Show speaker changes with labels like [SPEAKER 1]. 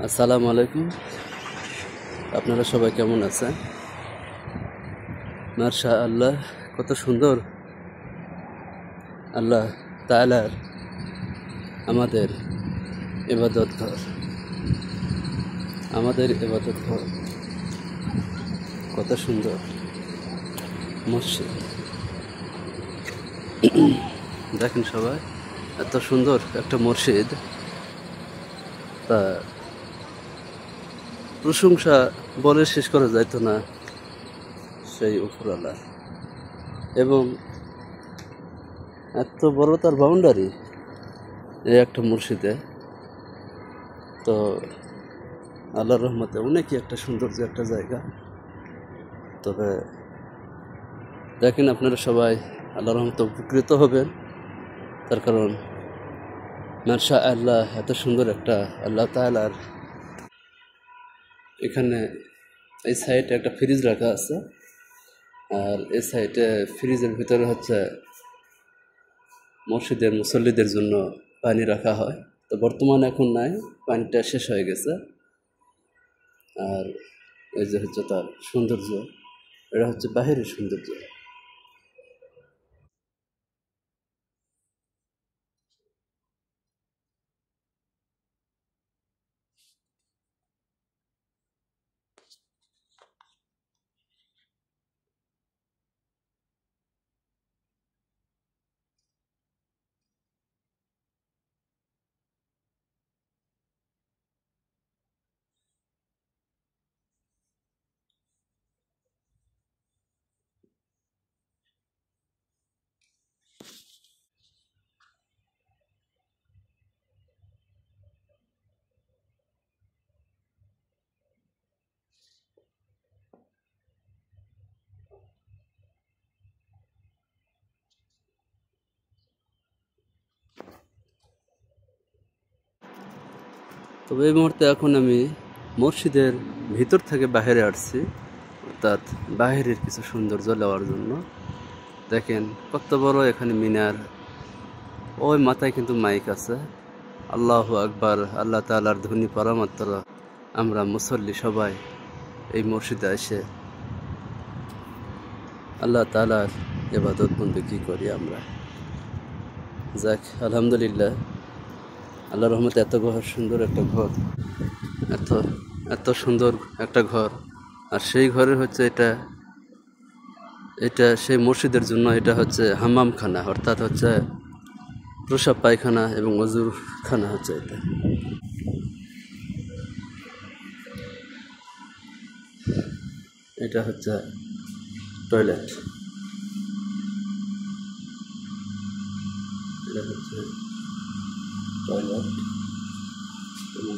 [SPEAKER 1] আসসালামু আলাইকুম। আপনারা সবাই কেমন আছেন? মাশাআল্লাহ, কত সুন্দর আল্লাহ তাআলার আমাদের ইবাদত ঘর, কত সুন্দর মসজিদ। দেখেন সবাই, এত সুন্দর একটা মসজিদ, তা প্রশংসা বলে শেষ করা যাইত না সেই উপরওয়ালার। এবং এত বড় তার বাউন্ডারি এই একটা মসজিদে, তো আল্লাহর রহমতে অনেকই একটা সৌন্দর্য একটা জায়গা। তবে দেখেন, আপনারা সবাই আল্লাহর রহমতে উপকৃত হবেন, তার কারণ মাশাআল্লাহ এত সুন্দর একটা আল্লাহ তাআলার। এখানে এই সাইডে একটা ফ্রিজ রাখা আছে, আর এই সাইডে ফ্রিজের ভিতরে হচ্ছে মসজিদের মুসল্লিদের জন্য পানি রাখা হয়। তো বর্তমানে এখন নাই, পানিটা শেষ হয়ে গেছে। আর এই যে হচ্ছে তার সৌন্দর্য, এটা হচ্ছে বাহিরের সৌন্দর্য। তবে এই মুহূর্তে এখন আমি মসজিদের ভিতর থেকে বাইরে আসছি, অর্থাৎ বাহিরের কিছু সৌন্দর্য নেওয়ার জন্য। দেখেন কত বড় এখানে মিনার, ওই মাথায় কিন্তু মাইক আছে। আল্লাহু আকবার, আল্লাহ তাআলার ধ্বনি পড়া মাত্র আমরা মুসল্লি সবাই এই মসজিদে এসে আল্লাহ তাআলার ইবাদত বন্দেগী করি আমরা। যাক, আলহামদুলিল্লাহ, আল্লাহর রহমতে এত সুন্দর একটা ঘর, এত এত সুন্দর একটা ঘর। আর সেই ঘরের হচ্ছে এটা এটা সেই মসজিদের জন্য এটা হচ্ছে হাম্মামখানা, অর্থাৎ হচ্ছে প্রসাব পায়খানা এবং অজুর খানা হচ্ছে এটা। এটা হচ্ছে টয়লেট, এটা হচ্ছে টয়লেট এবং